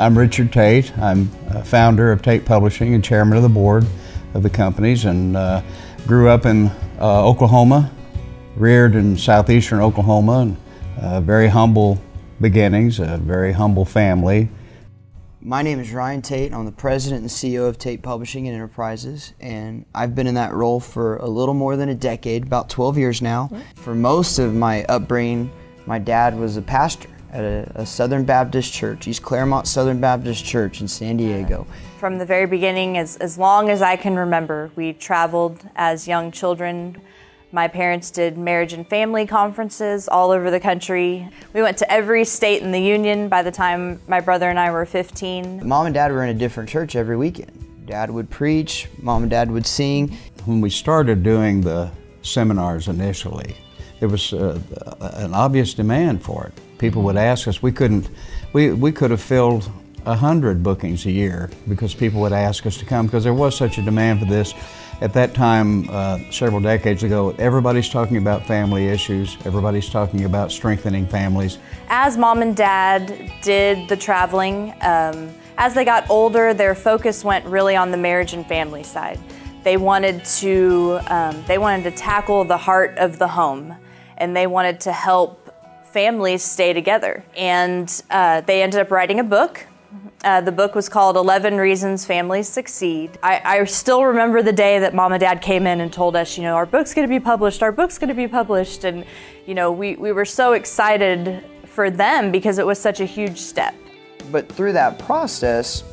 I'm Richard Tate. I'm founder of Tate Publishing and chairman of the board of the companies, and grew up in Oklahoma, reared in southeastern Oklahoma, and very humble beginnings, a very humble family. My name is Ryan Tate. I'm the president and CEO of Tate Publishing and Enterprises, and I've been in that role for a little more than a decade, about 12 years now. For most of my upbringing, my dad was a pastor at a Southern Baptist church, East Claremont Southern Baptist Church in San Diego. From the very beginning, as long as I can remember, we traveled as young children. My parents did marriage and family conferences all over the country. We went to every state in the union by the time my brother and I were 15. Mom and Dad were in a different church every weekend. Dad would preach, Mom and Dad would sing. When we started doing the seminars initially, there was an obvious demand for it. People would ask us, we could have filled 100 bookings a year because people would ask us to come because there was such a demand for this. At that time, several decades ago, everybody's talking about family issues, everybody's talking about strengthening families. As Mom and Dad did the traveling, as they got older, their focus went really on the marriage and family side. They wanted to tackle the heart of the home, and they wanted to help families stay together. And they ended up writing a book. The book was called 11 Reasons Families Succeed. I still remember the day that Mom and Dad came in and told us, our book's gonna be published, our book's gonna be published. And we were so excited for them because it was such a huge step. But through that process,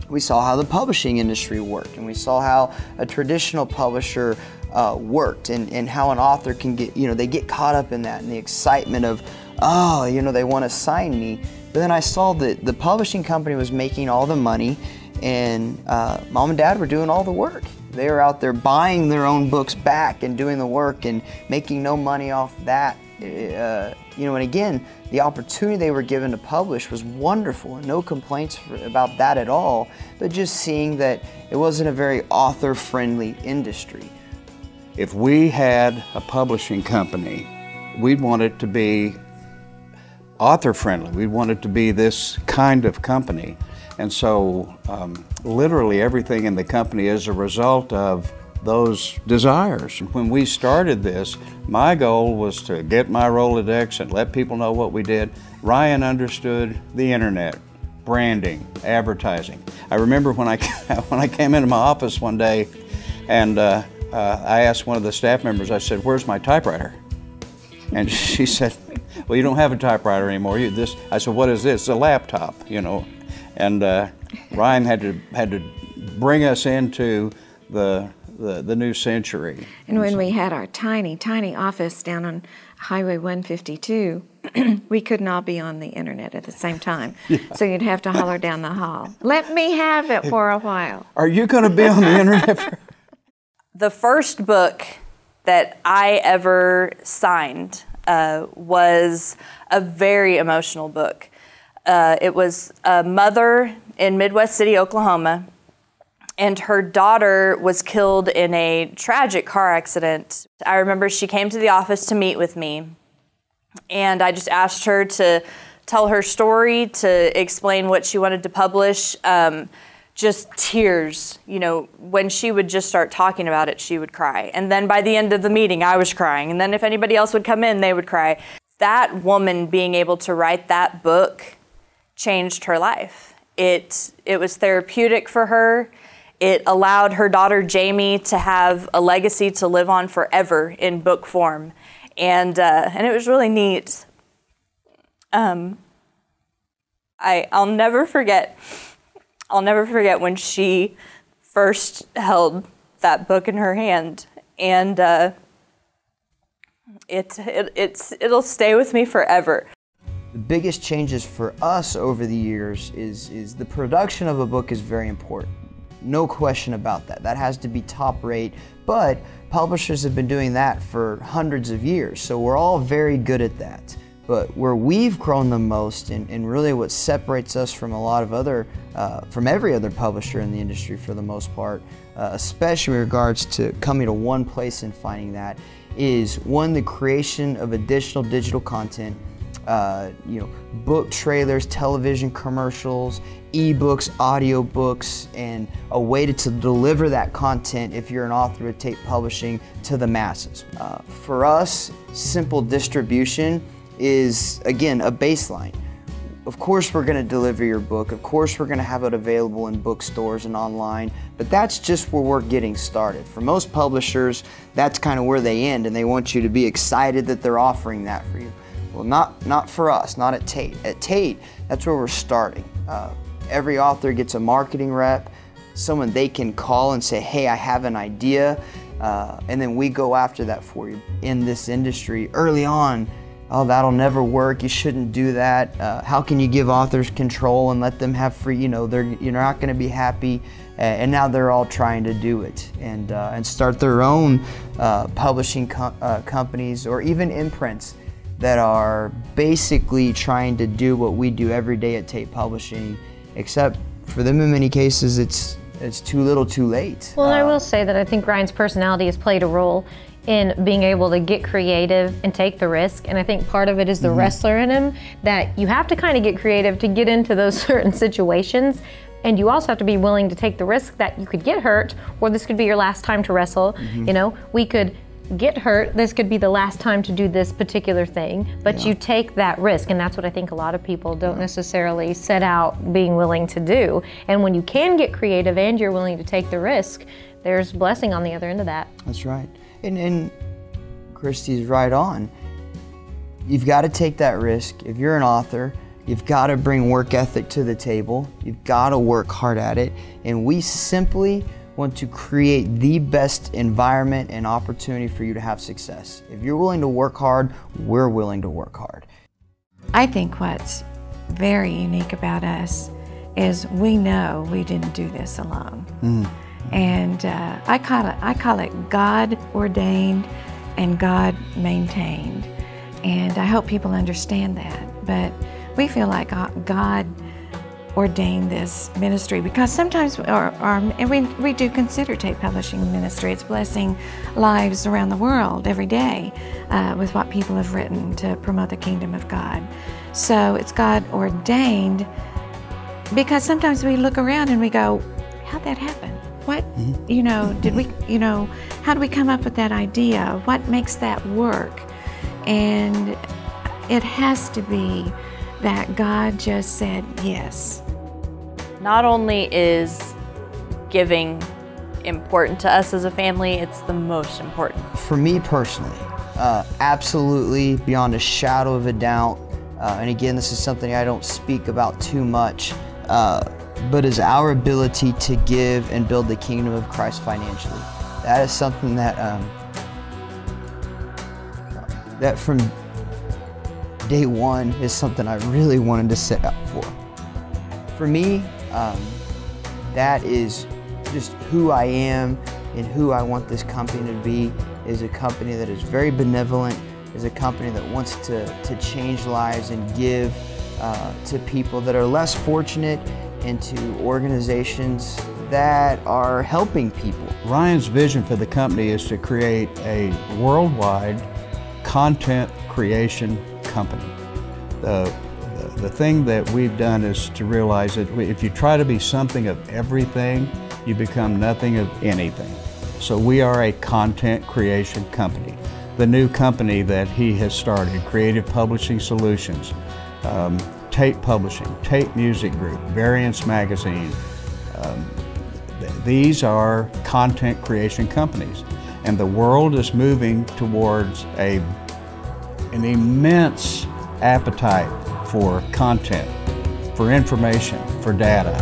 we saw how the publishing industry worked, and we saw how a traditional publisher worked, and how an author can get, they get caught up in that and the excitement of, they want to sign me. But then I saw that the publishing company was making all the money, and Mom and Dad were doing all the work. They were out there buying their own books back and doing the work and making no money off that. And again, the opportunity they were given to publish was wonderful, and no complaints about that at all, but just seeing that it wasn't a very author-friendly industry. If we had a publishing company, we'd want it to be author-friendly. We'd want it to be this kind of company. And so literally everything in the company is a result of those desires. And when we started this, my goal was to get my Rolodex and let people know what we did. Ryan understood the internet, branding, advertising. I remember when I came into my office one day, and I asked one of the staff members, I said, "Where's my typewriter?" And she said, "Well, you don't have a typewriter anymore. I said, "What is this?" "It's a laptop, And Ryan had to bring us into the new century. And when we had our tiny, tiny office down on Highway 152, we could not be on the internet at the same time. Yeah. So you'd have to holler down the hall, "Let me have it for a while." Are you going to be on the internet? The first book that I ever signed was a very emotional book. It was a mother in Midwest City, Oklahoma, and her daughter was killed in a tragic car accident. I remember she came to the office to meet with me, and I just asked her to tell her story, to explain what she wanted to publish. Just tears, when she would just start talking about it, she would cry. And then by the end of the meeting, I was crying. And then if anybody else would come in, they would cry. That woman being able to write that book changed her life. It was therapeutic for her. It allowed her daughter, Jamie, to have a legacy to live on forever in book form. And it was really neat. I'll never forget when she first held that book in her hand, and it'll stay with me forever. The biggest changes for us over the years is the production of a book is very important. No question about that. That has to be top rate, but publishers have been doing that for hundreds of years, so we're all very good at that. But where we've grown the most, and really what separates us from a lot of other, from every other publisher in the industry for the most part, especially in regards to coming to one place and finding that, is one, the creation of additional digital content, book trailers, television commercials, ebooks, audiobooks, and a way to deliver that content if you're an author with Tate Publishing to the masses. For us, simple distribution is, again, a baseline. Of course we're going to deliver your book, of course we're going to have it available in bookstores and online, but that's just where we're getting started. For most publishers, that's kind of where they end, and they want you to be excited that they're offering that for you. Well, not for us, not at Tate. At Tate, that's where we're starting. Every author gets a marketing rep, someone they can call and say, hey, I have an idea, and then we go after that for you. In this industry, early on, oh, that'll never work, you shouldn't do that. How can you give authors control and let them have free, you're not going to be happy. And now they're all trying to do it and start their own publishing companies or even imprints that are basically trying to do what we do every day at Tate Publishing, except for them in many cases it's too little too late. Well, I will say that I think Ryan's personality has played a role in being able to get creative and take the risk, and I think part of it is the wrestler in him, that you have to kind of get creative to get into those certain situations, and you also have to be willing to take the risk that you could get hurt, or this could be your last time to wrestle. We could get hurt, this could be the last time to do this particular thing, but you take that risk, and that's what I think a lot of people don't necessarily set out being willing to do. And when you can get creative and you're willing to take the risk, there's blessing on the other end of that. That's right. And Christy's right on. You've got to take that risk. If you're an author, you've got to bring work ethic to the table. You've got to work hard at it. And we simply want to create the best environment and opportunity for you to have success. If you're willing to work hard, we're willing to work hard. I think what's very unique about us is we know we didn't do this alone. And I call it God ordained and God maintained. And I hope people understand that. But we feel like God ordained this ministry because sometimes, and we do consider Tate Publishing ministry. It's blessing lives around the world every day with what people have written to promote the kingdom of God. So it's God ordained because sometimes we look around and we go, how'd that happen? What, did we, how do we come up with that idea? What makes that work? And it has to be that God just said yes. Not only is giving important to us as a family, it's the most important. For me personally, absolutely, beyond a shadow of a doubt, and again, this is something I don't speak about too much, but is our ability to give and build the kingdom of Christ financially. That is something that that from day one is something I really wanted to set up for. For me, that is just who I am and who I want this company to be, is a company that is very benevolent, is a company that wants to change lives and give to people that are less fortunate and to organizations that are helping people. Ryan's vision for the company is to create a worldwide content creation company. The thing that we've done is to realize that if you try to be something of everything, you become nothing of anything. So we are a content creation company. The new company that he has started, Creative Publishing Solutions, Tate Publishing, Tate Music Group, Variance Magazine, these are content creation companies. And the world is moving towards an immense appetite for content, for information, for data.